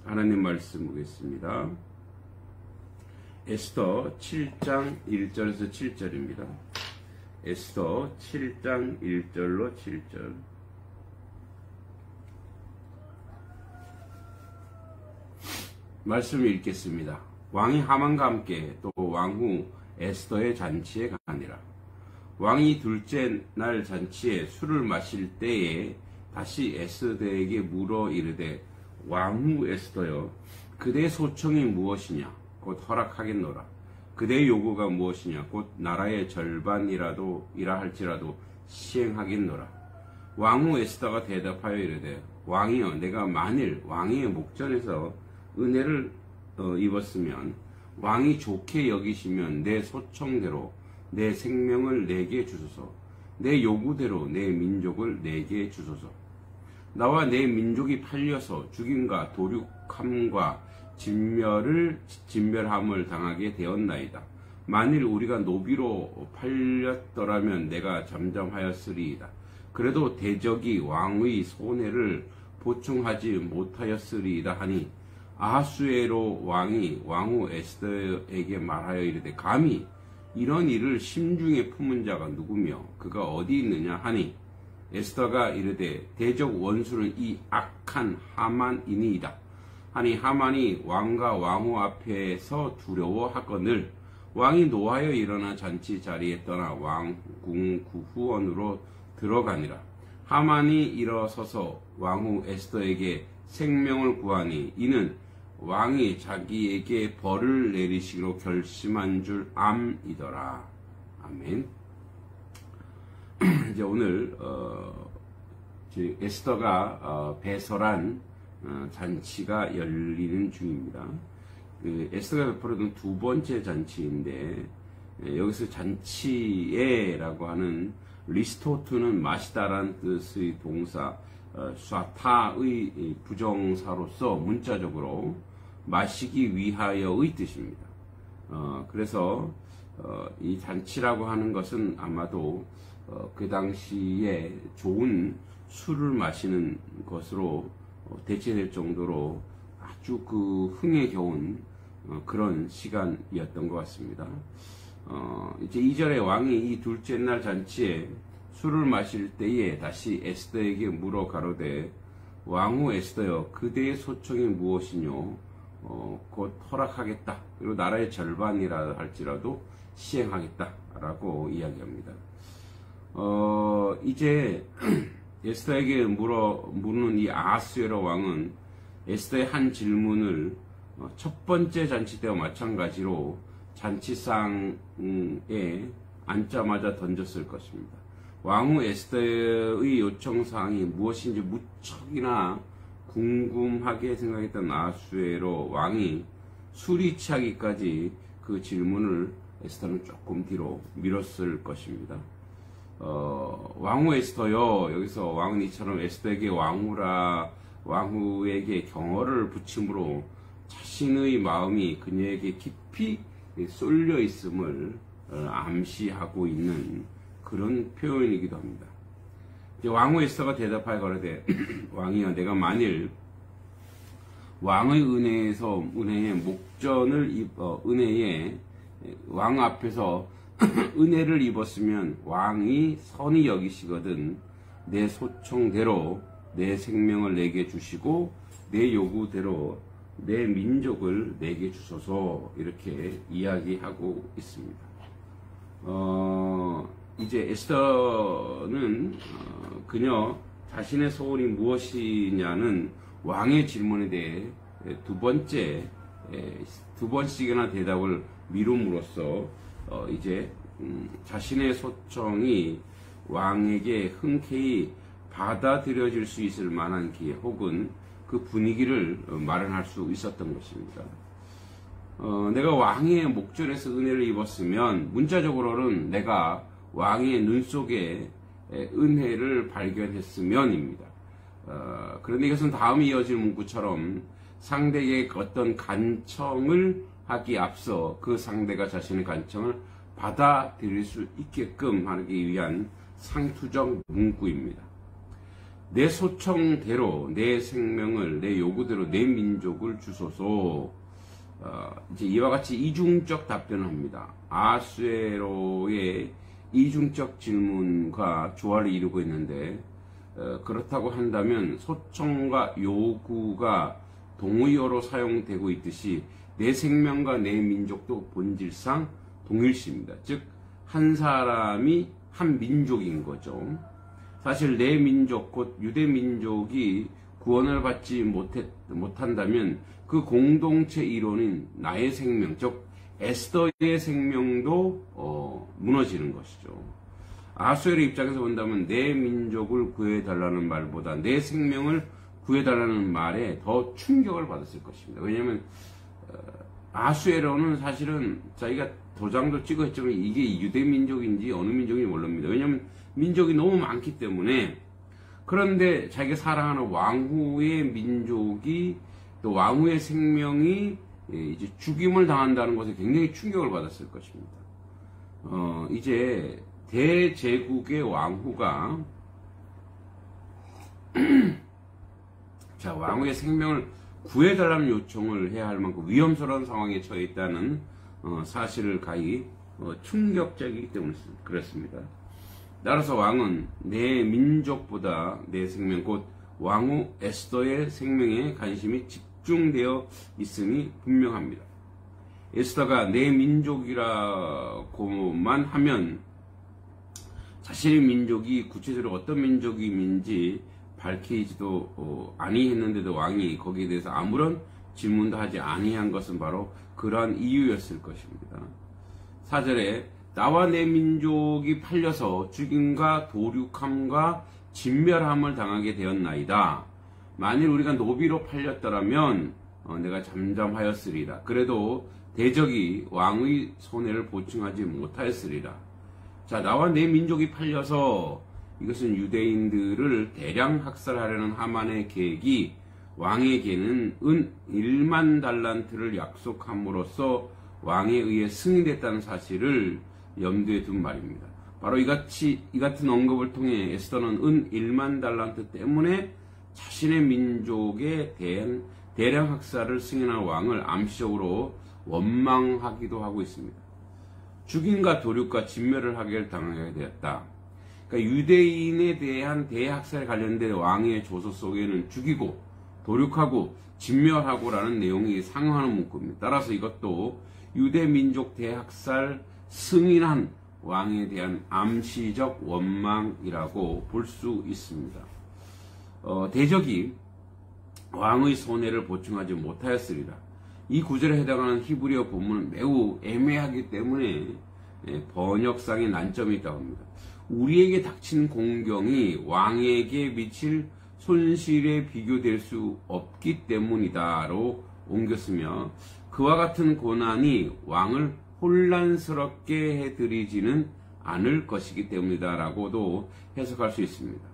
하나님 말씀 보겠습니다. 에스더 7장 1절에서 7절입니다. 에스더 7장 1절로 7절. 말씀을 읽겠습니다. 왕이 하만과 함께 또 왕후 에스더의 잔치에 가니라. 왕이 둘째 날 잔치에 술을 마실 때에 다시 에스더에게 물어 이르되, 왕후 에스더여, 그대의 소청이 무엇이냐? 곧 허락하겠노라. 그대의 요구가 무엇이냐? 곧 나라의 절반이라도 이라 할지라도 시행하겠노라. 왕후 에스더가 대답하여 이르되, 왕이여, 내가 만일 왕의 목전에서 은혜를 입었으면 왕이 좋게 여기시면 내 소청대로 내 생명을 내게 주소서. 내 요구대로 내 민족을 내게 주소서. 나와 내 민족이 팔려서 죽임과 도륙함과 진멸함을 당하게 되었나이다. 만일 우리가 노비로 팔렸더라면 내가 잠잠하였으리이다. 그래도 대적이 왕의 손해를 보충하지 못하였으리이다 하니, 아하수에로 왕이 왕후 에스더에게 말하여 이르되, 감히 이런 일을 심중에 품은 자가 누구며 그가 어디 있느냐 하니, 에스더가 이르되, 대적 원수는 이 악한 하만이니이다 하니, 하만이 왕과 왕후 앞에서 두려워하거늘 왕이 노하여 일어나 잔치 자리에 떠나 왕궁 구후원으로 들어가니라. 하만이 일어서서 왕후 에스더에게 생명을 구하니, 이는 왕이 자기에게 벌을 내리시기로 결심한 줄 암이더라. 아멘. 이제 오늘 에스더가 배설한 잔치가 열리는 중입니다. 에스더가 베풀었던 두 번째 잔치인데, 여기서 잔치에라고 하는 리스토트는 마시다라는 뜻의 동사 쏴타의 부정사로서 문자적으로 마시기 위하여의 뜻입니다. 그래서 이 잔치라고 하는 것은 아마도 그 당시에 좋은 술을 마시는 것으로 대체될 정도로 아주 그 흥에 겨운 그런 시간이었던 것 같습니다. 이제 2절에 왕이 이 둘째 날 잔치에 술을 마실 때에 다시 에스더에게 물어 가로되, 왕후 에스더여, 그대의 소청이 무엇이뇨? 곧 허락하겠다. 그리고 나라의 절반이라 할지라도 시행하겠다. 라고 이야기합니다. 이제 에스더에게 묻는 이 아하수에로 왕은 에스더의 한 질문을 첫 번째 잔치 때와 마찬가지로 잔치상에 앉자마자 던졌을 것입니다. 왕후 에스더의 요청사항이 무엇인지 무척이나 궁금하게 생각했던 아하수에로 왕이 술이 취하기까지 그 질문을 에스더는 조금 뒤로 미뤘을 것입니다. 왕후 에스더요, 여기서 왕은 이처럼 에스더에게 왕후에게 경어를 붙임으로 자신의 마음이 그녀에게 깊이 쏠려 있음을 암시하고 있는 그런 표현이기도 합니다. 이제 왕후 에스더가 대답하여 가로되, 왕이여, 내가 만일 왕의 은혜의 목전을 왕 앞에서 은혜를 입었으면 왕이 선히 여기시거든 내 소청대로 내 생명을 내게 주시고 내 요구대로 내 민족을 내게 주소서, 이렇게 이야기하고 있습니다. 이제 에스더는 그녀 자신의 소원이 무엇이냐는 왕의 질문에 대해 두 번씩이나 대답을 미룸으로써 이제 자신의 소청이 왕에게 흔쾌히 받아들여질 수 있을 만한 기회 혹은 그 분위기를 마련할 수 있었던 것입니다. 내가 왕의 목전에서 은혜를 입었으면 문자적으로는 내가 왕의 눈 속에 은혜를 발견했으면입니다. 그런데 이것은 다음 이어질 문구처럼 상대에게 어떤 간청을 하기 앞서 그 상대가 자신의 간청을 받아들일 수 있게끔 하기 위한 상투적 문구입니다. 내 소청대로 내 생명을 내 요구대로 내 민족을 주소서. 이제 이와 같이 이중적 답변을 합니다. 아수에로의 이중적 질문과 조화를 이루고 있는데, 그렇다고 한다면 소청과 요구가 동의어로 사용되고 있듯이 내 생명과 내 민족도 본질상 동일시입니다. 즉, 한 사람이 한 민족인 거죠. 사실 내 민족, 곧 유대 민족이 구원을 받지 못한다면 그 공동체 이론인 나의 생명, 즉 에스더의 생명도 무너지는 것이죠. 아수엘의 입장에서 본다면 내 민족을 구해달라는 말보다 내 생명을 구해달라는 말에 더 충격을 받았을 것입니다. 왜냐하면 아수에로는 사실은 자기가 도장도 찍었지만 이게 유대 민족인지 어느 민족인지 모릅니다. 왜냐하면 민족이 너무 많기 때문에. 그런데 자기가 사랑하는 왕후의 민족이 또 왕후의 생명이 이제 죽임을 당한다는 것에 굉장히 충격을 받았을 것입니다. 이제 대제국의 왕후가 자, 왕후의 생명을 구해달라는 요청을 해야 할 만큼 위험스러운 상황에 처해 있다는 사실을 가히 충격적이기 때문에 그렇습니다. 따라서 왕은 내 민족보다 내 생명, 곧 왕후 에스더의 생명에 관심이 집중되어 있음이 분명합니다. 에스더가 내 민족이라고만 하면 자신의 민족이 구체적으로 어떤 민족임인지 밝히지도 아니했는데도 왕이 거기에 대해서 아무런 질문도 하지 아니한 것은 바로 그러한 이유였을 것입니다. 4절에 나와 내 민족이 팔려서 죽임과 도륙함과 진멸함을 당하게 되었나이다. 만일 우리가 노비로 팔렸더라면 내가 잠잠하였으리라. 그래도 대적이 왕의 손해를 보충하지 못하였으리라. 자, 나와 내 민족이 팔려서 이것은 유대인들을 대량 학살하려는 하만의 계획이 왕에게는 은 1만 달란트를 약속함으로써 왕에 의해 승인됐다는 사실을 염두에 둔 말입니다. 바로 이 같은 언급을 통해 에스더는 은 1만 달란트 때문에 자신의 민족에 대한 대량 학살을 승인한 왕을 암시적으로 원망하기도 하고 있습니다. 죽임과 도륙과 진멸을 하게 당하게 되었다. 그러니까 유대인에 대한 대학살에 관련된 왕의 조서 속에는 죽이고 도륙하고 진멸하고라는 내용이 상응하는 문구입니다. 따라서 이것도 유대 민족 대학살 승인한 왕에 대한 암시적 원망이라고 볼 수 있습니다. 대적이 왕의 손해를 보충하지 못하였으리라. 이 구절에 해당하는 히브리어 본문은 매우 애매하기 때문에 번역상의 난점이 있다고 합니다. 우리에게 닥친 공경이 왕에게 미칠 손실에 비교될 수 없기 때문이다로 옮겼으며 그와 같은 고난이 왕을 혼란스럽게 해드리지는 않을 것이기 때문이다라고도 해석할 수 있습니다.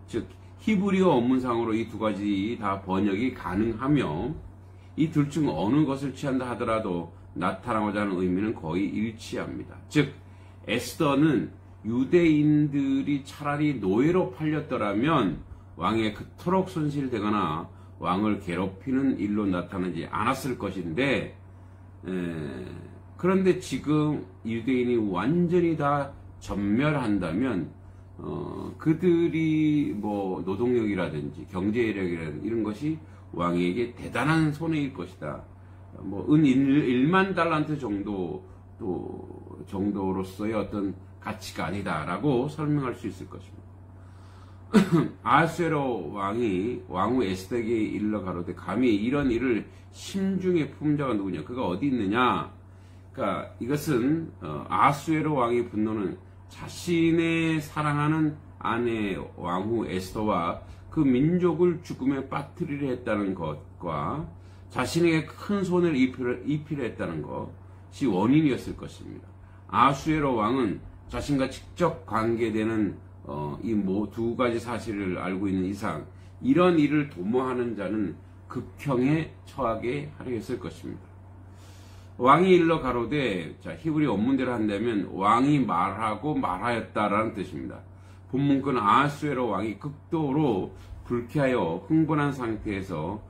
즉 히브리어 원문상으로 이 두 가지 다 번역이 가능하며 이 둘 중 어느 것을 취한다 하더라도 나타나고자 하는 의미는 거의 일치합니다. 즉 에스더는 유대인들이 차라리 노예로 팔렸더라면 왕에 그토록 손실되거나 왕을 괴롭히는 일로 나타나지 않았을 것인데 그런데 지금 유대인이 완전히 다 전멸한다면 그들이 뭐 노동력이라든지 경제력이라든지 이런 것이 왕에게 대단한 손해일 것이다. 뭐 은 1만 달란트 정도로서의 어떤 가치가 아니다라고 설명할 수 있을 것입니다. 아하수에로 왕이 왕후 에스더에게 일러 가로되 감히 이런 일을 심중에 품은 자가 누구냐? 그가 어디 있느냐? 그러니까 이것은 아하수에로 왕의 분노는 자신의 사랑하는 아내 왕후 에스더와 그 민족을 죽음에 빠뜨리려 했다는 것과 자신에게 큰 손해를 입히려 했다는 것이 원인이었을 것입니다. 아하수에로 왕은 자신과 직접 관계되는 이 두 가지 사실을 알고 있는 이상 이런 일을 도모하는 자는 극형에 처하게 하려 했을 것입니다. 왕이 일러 가로되, 자 히브리 원문대로 한다면 왕이 말하고 말하였다라는 뜻입니다. 본문권 아하수에로 왕이 극도로 불쾌하여 흥분한 상태에서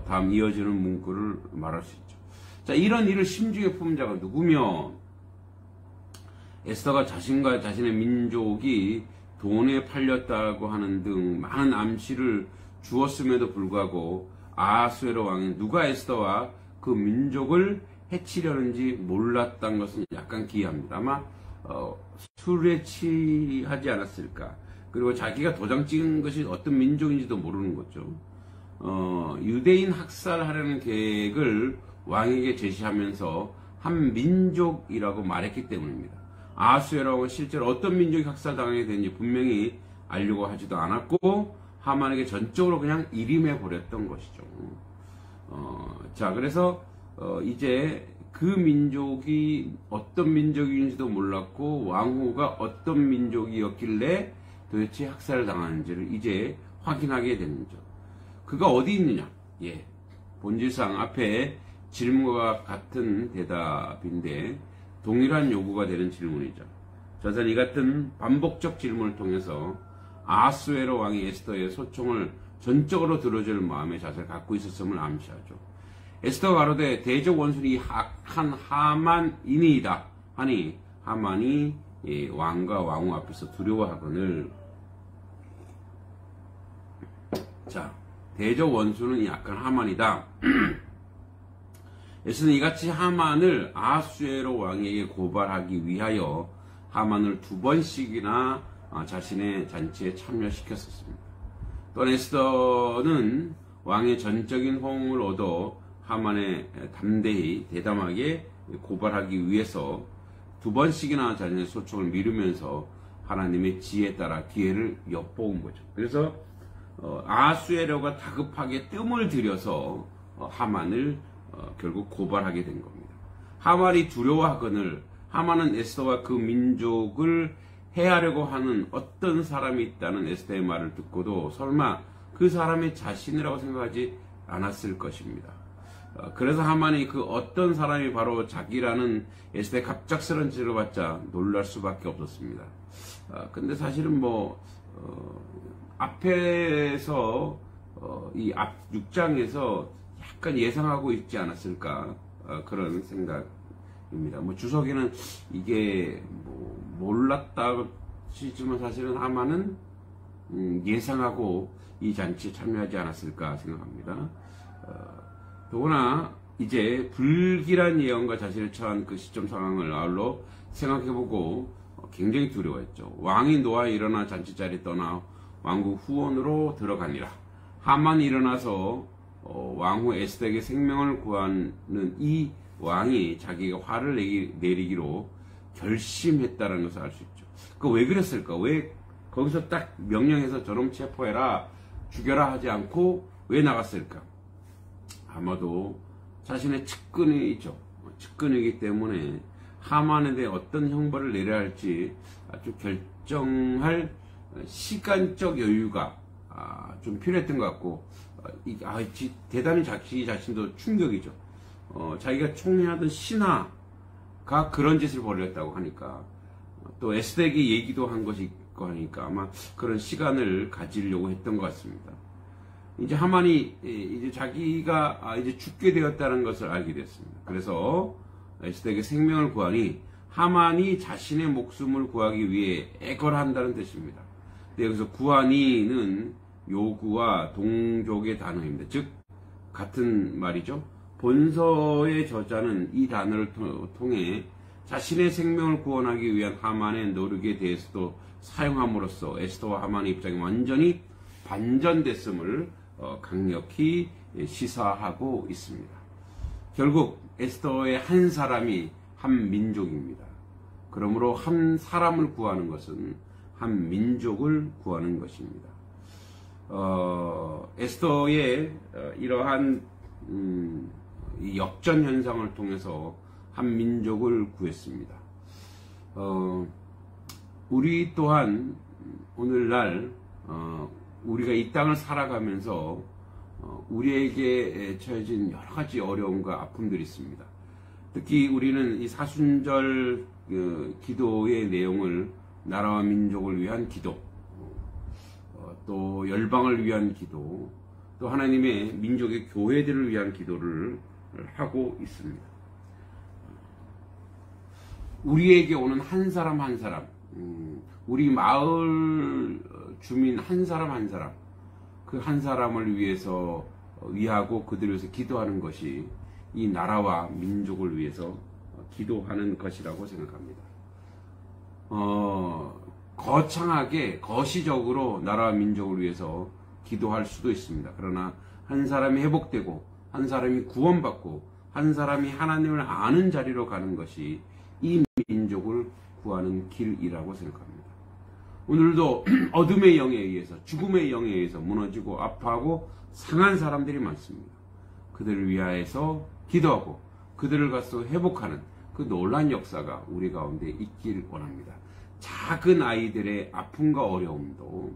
다음 이어지는 문구를 말할 수 있죠. 자, 이런 일을 심중에 품은 자가 누구며 에스더가 자신과 자신의 민족이 돈에 팔렸다고 하는 등 많은 암시를 주었음에도 불구하고 아하수에로 왕이 누가 에스더와 그 민족을 해치려는지 몰랐다는 것은 약간 기이합니다. 아마 술에 취하지 않았을까. 그리고 자기가 도장 찍은 것이 어떤 민족인지도 모르는 거죠. 유대인 학살하려는 계획을 왕에게 제시하면서 한 민족이라고 말했기 때문입니다. 아하수에로 왕은 실제로 어떤 민족이 학살당하게 되는지 분명히 알려고 하지도 않았고 하만에게 전적으로 그냥 일임해 버렸던 것이죠. 자, 그래서 이제 그 민족이 어떤 민족인지도 몰랐고 왕후가 어떤 민족이었길래 도대체 학살을 당하는지를 이제 확인하게 되는 거죠. 그가 어디 있느냐? 예, 본질상 앞에 질문과 같은 대답인데 동일한 요구가 되는 질문이죠. 저자는 이 같은 반복적 질문을 통해서 아하수에로 왕이 에스더의 소총을 전적으로 들어줄 마음의 자세를 갖고 있었음을 암시하죠. 에스더가 가로되 대적 원수는 악한 하만이니이다 하니 하만이 왕과 왕후 앞에서 두려워하거늘. 자, 대적 원수는 이 악한 하만이다. 에스더는 이같이 하만을 아하수에로 왕에게 고발하기 위하여 하만을 2번씩이나 자신의 잔치에 참여시켰었습니다. 또한 에스더는 왕의 전적인 호응을 얻어 하만에 담대히 대담하게 고발하기 위해서 2번씩이나 자신의 소총을 미루면서 하나님의 지혜에 따라 기회를 엿보은 거죠. 그래서 아하수에로가 다급하게 뜸을 들여서 하만을 결국 고발하게 된 겁니다. 하만이 두려워하거늘 하만은 에스더와 그 민족을 해하려고 하는 어떤 사람이 있다는 에스더의 말을 듣고도 설마 그 사람의 자신이라고 생각하지 않았을 것입니다. 그래서 하만이 그 어떤 사람이 바로 자기라는 에스더의 갑작스런 지를 받자 놀랄 수밖에 없었습니다. 근데 사실은 앞에서 이 앞 6장에서 약간 예상하고 있지 않았을까 그런 생각입니다. 주석이는 이게 몰랐다고 치지만 사실은 하만은 예상하고 이 잔치에 참여하지 않았을까 생각합니다. 더구나 이제 불길한 예언과 자신을 처한 그 시점 상황을 아울러 생각해보고 굉장히 두려워했죠. 왕이 노아 일어나 잔치 자리에 떠나 왕국 후원으로 들어가니라. 하만이 일어나서 왕후 에스더에게 생명을 구하는 이 왕이 자기가 화를 내리기로 결심했다는 것을 알 수 있죠. 그 왜 그랬을까? 왜 거기서 딱 명령해서 저놈 체포해라, 죽여라 하지 않고 왜 나갔을까? 아마도 자신의 측근이죠. 측근이기 때문에 하만에 대해 어떤 형벌을 내려야 할지 아주 결정할 시간적 여유가 좀 필요했던 것 같고, 대단히 자기 자신도 충격이죠. 자기가 총애하던 신하가 그런 짓을 벌였다고 하니까, 또 에스더에게 얘기도 한 것이 있고 하니까 아마 그런 시간을 가지려고 했던 것 같습니다. 이제 하만이 이제 자기가 이제 죽게 되었다는 것을 알게 됐습니다. 그래서 에스더에게 생명을 구하니 하만이 자신의 목숨을 구하기 위해 애걸한다는 뜻입니다. 여기서 구하니는 요구와 동족의 단어입니다. 즉 같은 말이죠. 본서의 저자는 이 단어를 통해 자신의 생명을 구원하기 위한 하만의 노력에 대해서도 사용함으로써 에스더와 하만의 입장이 완전히 반전됐음을 강력히 시사하고 있습니다. 결국 에스더의 한 사람이 한 민족입니다. 그러므로 한 사람을 구하는 것은 한 민족을 구하는 것입니다. 에스더의 이러한 역전 현상을 통해서 한 민족을 구했습니다. 우리 또한 오늘날 우리가 이 땅을 살아가면서 우리에게 처해진 여러 가지 어려움과 아픔들이 있습니다. 특히 우리는 이 사순절 기도의 내용을 나라와 민족을 위한 기도, 또 열방을 위한 기도, 또 하나님의 민족의 교회들을 위한 기도를 하고 있습니다. 우리에게 오는 한 사람 한 사람, 우리 마을 주민 한 사람 한 사람, 그 한 사람을 위해서 위하고 그들을 위해서 기도하는 것이 이 나라와 민족을 위해서 기도하는 것이라고 생각합니다. 거창하게 거시적으로 나라와 민족을 위해서 기도할 수도 있습니다. 그러나 한 사람이 회복되고 한 사람이 구원받고 한 사람이 하나님을 아는 자리로 가는 것이 이 민족을 구하는 길이라고 생각합니다. 오늘도 어둠의 영에 의해서, 죽음의 영에 의해서 무너지고 아파하고 상한 사람들이 많습니다. 그들을 위하여서 기도하고 그들을 가서 회복하는 그 놀라운 역사가 우리 가운데 있길 원합니다. 작은 아이들의 아픔과 어려움도,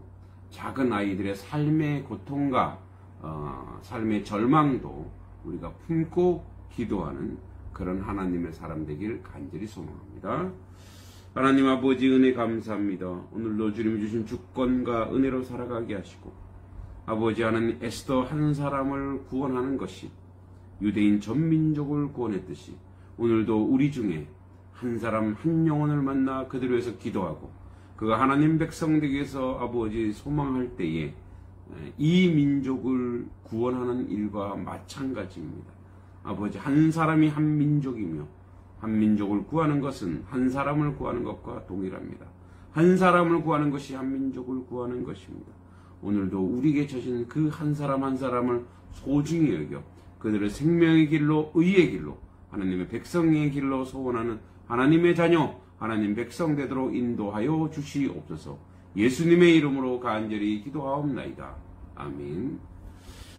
작은 아이들의 삶의 고통과 삶의 절망도 우리가 품고 기도하는 그런 하나님의 사람 되길 간절히 소망합니다. 하나님 아버지, 은혜 감사합니다. 오늘도 주님 주신 주권과 은혜로 살아가게 하시고, 아버지 하나님, 에스더 한 사람을 구원하는 것이 유대인 전 민족을 구원했듯이 오늘도 우리 중에 한 사람 한 영혼을 만나 그들을 위해서 기도하고 그가 하나님 백성 되기 위해서 아버지 소망할 때에 이 민족을 구원하는 일과 마찬가지입니다. 아버지, 한 사람이 한 민족이며 한 민족을 구하는 것은 한 사람을 구하는 것과 동일합니다. 한 사람을 구하는 것이 한 민족을 구하는 것입니다. 오늘도 우리에게 주신 그 한 사람 한 사람을 소중히 여겨 그들의 생명의 길로, 의의 길로, 하나님의 백성의 길로 소원하는 하나님의 자녀, 하나님 백성 되도록 인도하여 주시옵소서. 예수님의 이름으로 간절히 기도하옵나이다. 아멘.